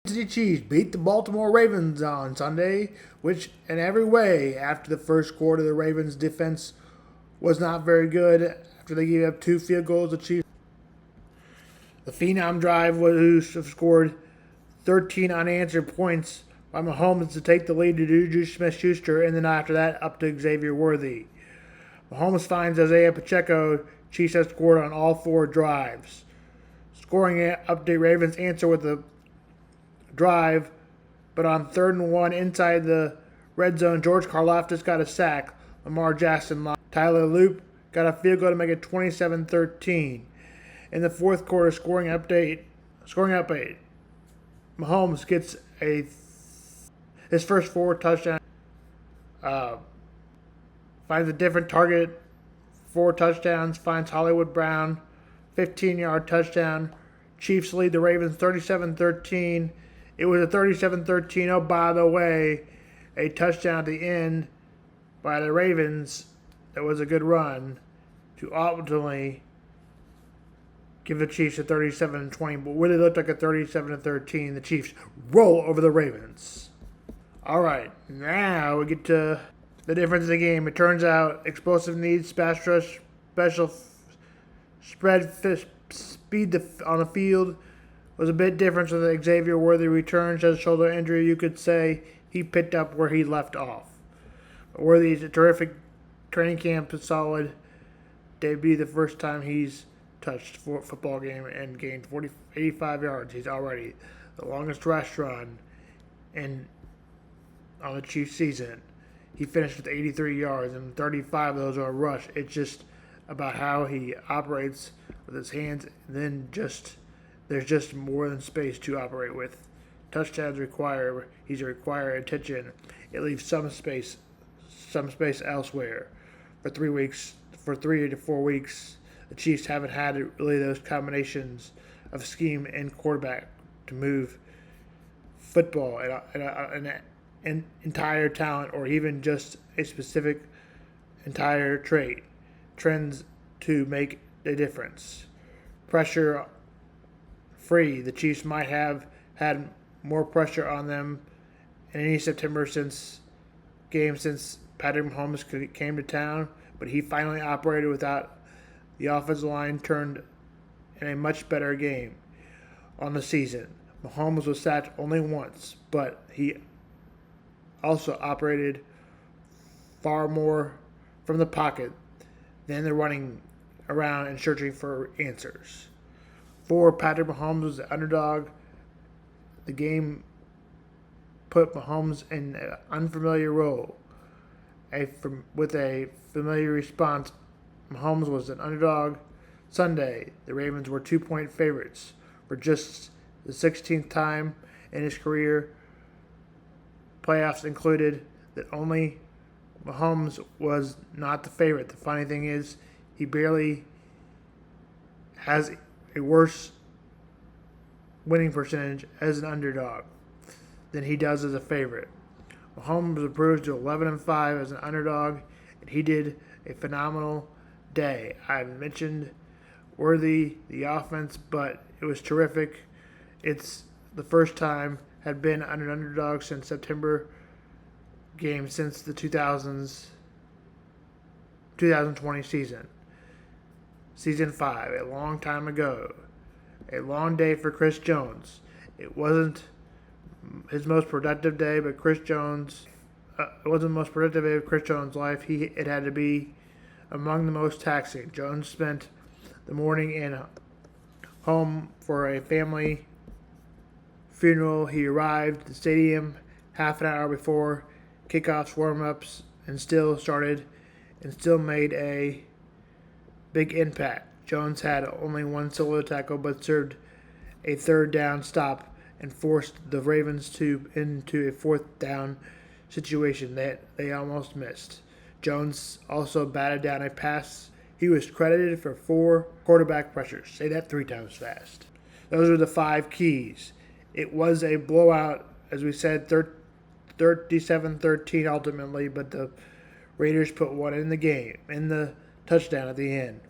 City Chiefs beat the Baltimore Ravens on Sunday, which in every way, after the first quarter, the Ravens' defense was not very good. After they gave up 2 field goals, the Phenom drive who scored 13 unanswered points by Mahomes to take the lead to Juju Smith-Schuster, and then after that, up to Xavier Worthy. Mahomes finds Isaiah Pacheco. Chiefs have scored on all 4 drives. Scoring update, Ravens answer with a drive, but on 3rd and 1 inside the red zone, George Karlaftis got a sack. Lamar Jackson lost. Tyler Loop got a field goal to make it 27-13. In the 4th quarter, scoring update. Mahomes gets his first 4 touchdowns. Finds a different target, 4 touchdowns. Finds Hollywood Brown, 15-yard touchdown. Chiefs lead the Ravens 37-13. It was a 37-13. Oh, by the way, a touchdown at the end by the Ravens that was a good run to ultimately give the Chiefs a 37-20, but really looked like a 37-13. The Chiefs roll over the Ravens. All right, now we get to the difference in the game. It turns out explosive needs, pass rush, special spread speed on the field was a bit different with the Xavier Worthy returns. Has a shoulder injury, you could say he picked up where he left off. But Worthy's a terrific training camp, solid debut the first time he's touched for a football game and gained 85 yards. He's already the longest rush run on the Chiefs season. He finished with 83 yards, and 35 of those are a rush. It's just about how he operates with his hands, and then there's just more than space to operate with. Touchdowns he's required attention. It leaves some space elsewhere. For 3 to 4 weeks, the Chiefs haven't had really those combinations of scheme and quarterback to move football and an entire talent, or even just a specific entire trends to make a difference. Pressure free, the Chiefs might have had more pressure on them in any September since Patrick Mahomes came to town, but he finally operated without the offensive line turned in a much better game on the season. Mahomes was sacked only once, but he also operated far more from the pocket than the running around and searching for answers. For Patrick Mahomes was the underdog. The game put Mahomes in an unfamiliar role. With a familiar response, Mahomes was an underdog. Sunday, the Ravens were 2-point favorites for just the 16th time in his career. Playoffs included that only Mahomes was not the favorite. The funny thing is, he barely has a worse winning percentage as an underdog than he does as a favorite. Mahomes improved to 11-5 as an underdog, and he did a phenomenal day. I mentioned Worthy, the offense, but it was terrific. It's the first time had been an underdog since September game since the 2020 season. Season 5, a long time ago. A long day for Chris Jones. It wasn't his most productive day, but it wasn't the most productive day of Chris Jones' life. It had to be among the most taxing. Jones spent the morning in home for a family funeral. He arrived at the stadium half an hour before kickoffs, warm-ups, and still made a big impact. Jones had only one solo tackle, but served a 3rd down stop and forced the Ravens into a 4th down situation that they almost missed. Jones also batted down a pass. He was credited for 4 quarterback pressures. Say that 3 times fast. Those are the 5 keys. It was a blowout, as we said, 37-13 ultimately, but the Raiders put one in the game, in the touchdown at the end.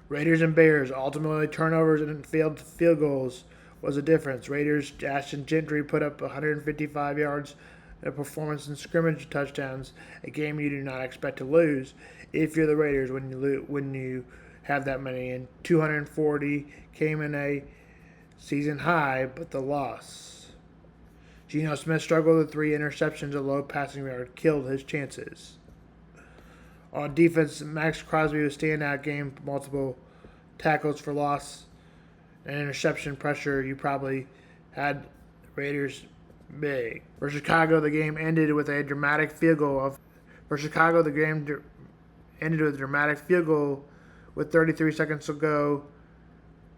Raiders and Bears ultimately turnovers and failed field goals was the difference. Raiders' Ashton Gentry put up 155 yards in a performance in scrimmage touchdowns, a game you do not expect to lose if you're the Raiders when you have that many. And 240 came in a season high, but the loss. Geno Smith struggled with 3 interceptions, a low passing yard killed his chances. On defense, Max Crosby was standout game, multiple tackles for loss and interception pressure. You probably had Raiders big. For Chicago, the game ended with a dramatic field goal. With 33 seconds to go.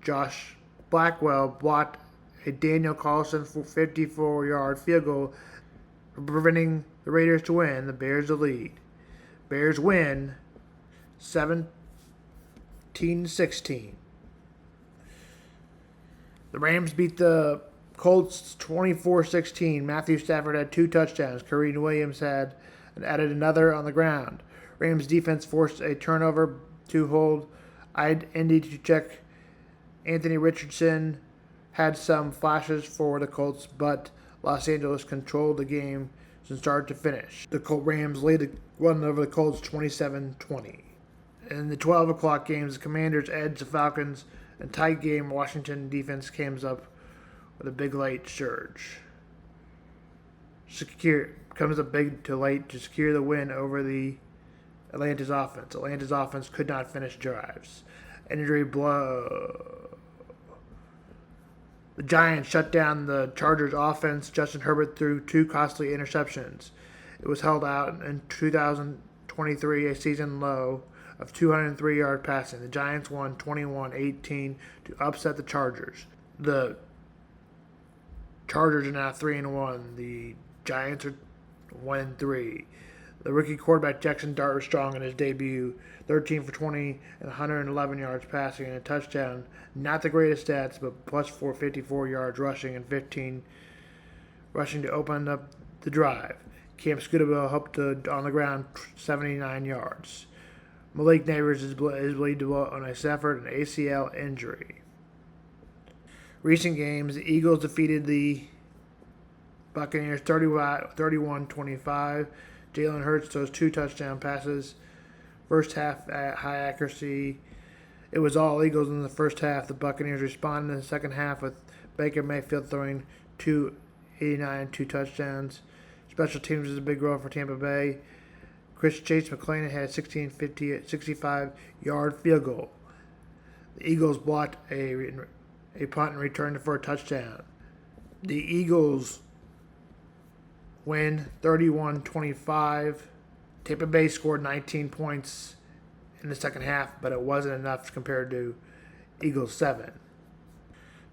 Josh Blackwell blocked a Daniel Carlson 54-yard field goal, preventing the Raiders to win. The Bears the lead. Bears win 17-16. The Rams beat the Colts 24-16. Matthew Stafford had 2 touchdowns. Kareem Williams had added another on the ground. Rams defense forced a turnover to hold Indy to check. Anthony Richardson had some flashes for the Colts, but Los Angeles controlled the game from start to finish. The Rams won over the Colts 27-20. In the 12 o'clock games, the Commanders edged the Falcons. In a tight game, Washington defense comes up with a big late surge. Comes up big to late to secure the win over the Atlanta's offense. Atlanta's offense could not finish drives. Injury blow. The Giants shut down the Chargers offense. Justin Herbert threw 2 costly interceptions. It was held out in 2023, a season low of 203-yard passing. The Giants won 21-18 to upset the Chargers. The Chargers are now 3-1. The Giants are 1-3. The rookie quarterback Jackson Dart was strong in his debut, 13 for 20 and 111 yards passing and a touchdown. Not the greatest stats, but plus 454 yards rushing and 15 rushing to open up the drive. Cam Scudabell helped on the ground 79 yards. Malik Neighbors is believed to on a suffered an ACL injury. Recent games, the Eagles defeated the Buccaneers 31-25. Jalen Hurts throws 2 touchdown passes. First half at high accuracy. It was all Eagles in the first half. The Buccaneers responded in the second half with Baker Mayfield throwing 289, 2 touchdowns. Special teams is a big role for Tampa Bay. Chase McClain had a 65-yard field goal. The Eagles blocked a punt and returned it for a touchdown. The Eagles win 31-25. Tampa Bay scored 19 points in the second half, but it wasn't enough compared to Eagles 7.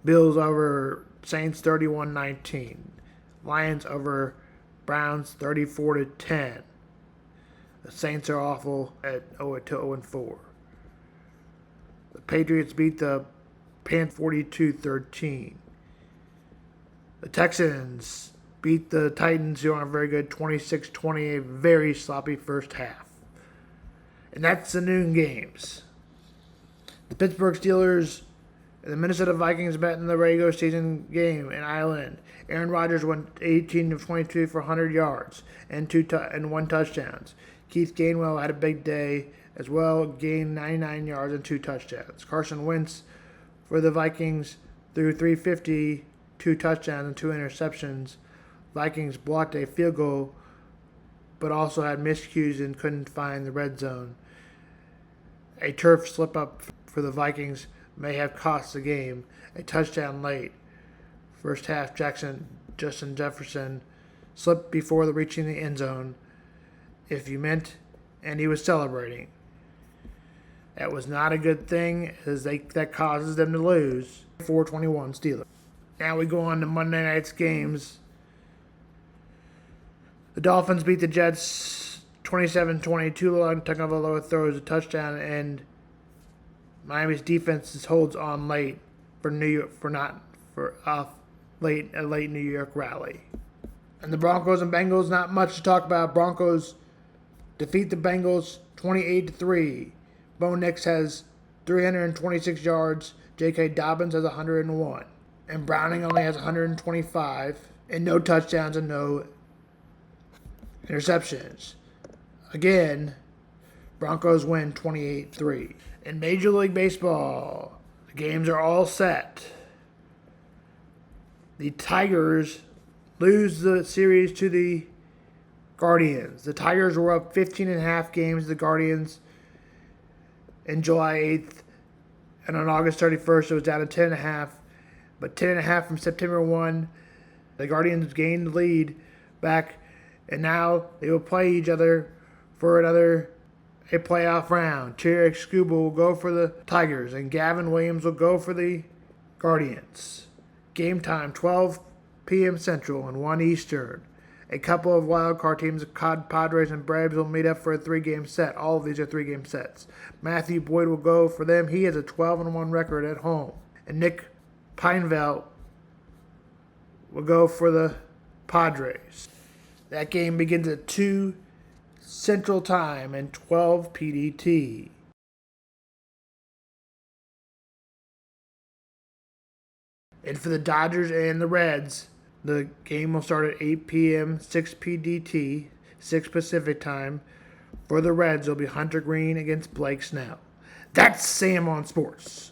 Bills over Saints 31-19. Lions over Browns 34-10. The Saints are awful at 0-4. The Patriots beat the Panthers 42-13. The Texans beat the Titans, who aren't very good, 26-20, a very sloppy first half. And that's the noon games. The Pittsburgh Steelers and the Minnesota Vikings met in the regular season game in Ireland. Aaron Rodgers went 18 of 22 for 100 yards and 1 touchdowns. Keith Gainwell had a big day as well, gained 99 yards and 2 touchdowns. Carson Wentz for the Vikings threw 350, 2 touchdowns and 2 interceptions. Vikings blocked a field goal, but also had miscues and couldn't find the red zone. A turf slip-up for the Vikings may have cost the game. A touchdown late. First half, Justin Jefferson slipped before reaching the end zone, and he was celebrating. That was not a good thing, as that causes them to lose. 4-21 Steelers. Now we go on to Monday night's games. The Dolphins beat the Jets 27-20. Tua Tagovailoa throws a touchdown, and Miami's defense holds on late a late New York rally. And the Broncos and Bengals, not much to talk about. Broncos defeat the Bengals 28-3. Bo Nix has 326 yards. J.K. Dobbins has 101. and Browning only has 125, and no touchdowns and no interceptions. Again, Broncos win 28-3. In Major League Baseball, the games are all set. The Tigers lose the series to the Guardians. The Tigers were up 15.5 games to the Guardians in July 8th. And on August 31st, it was down to 10.5. But 10.5 from September 1, the Guardians gained the lead back. And now they will play each other for a playoff round. Tarek Scuba will go for the Tigers, and Gavin Williams will go for the Guardians. Game time, 12 p.m. Central and 1 Eastern. A couple of wildcard teams, Padres and Braves, will meet up for a 3-game set. All of these are 3-game sets. Matthew Boyd will go for them. He has a 12-1 record at home. And Nick Pineville will go for the Padres. That game begins at 2 Central Time and 12 PDT. And for the Dodgers and the Reds, the game will start at 8 p.m., 6 PDT, 6 Pacific Time. For the Reds, it'll be Hunter Green against Blake Snell. That's Sam on Sports.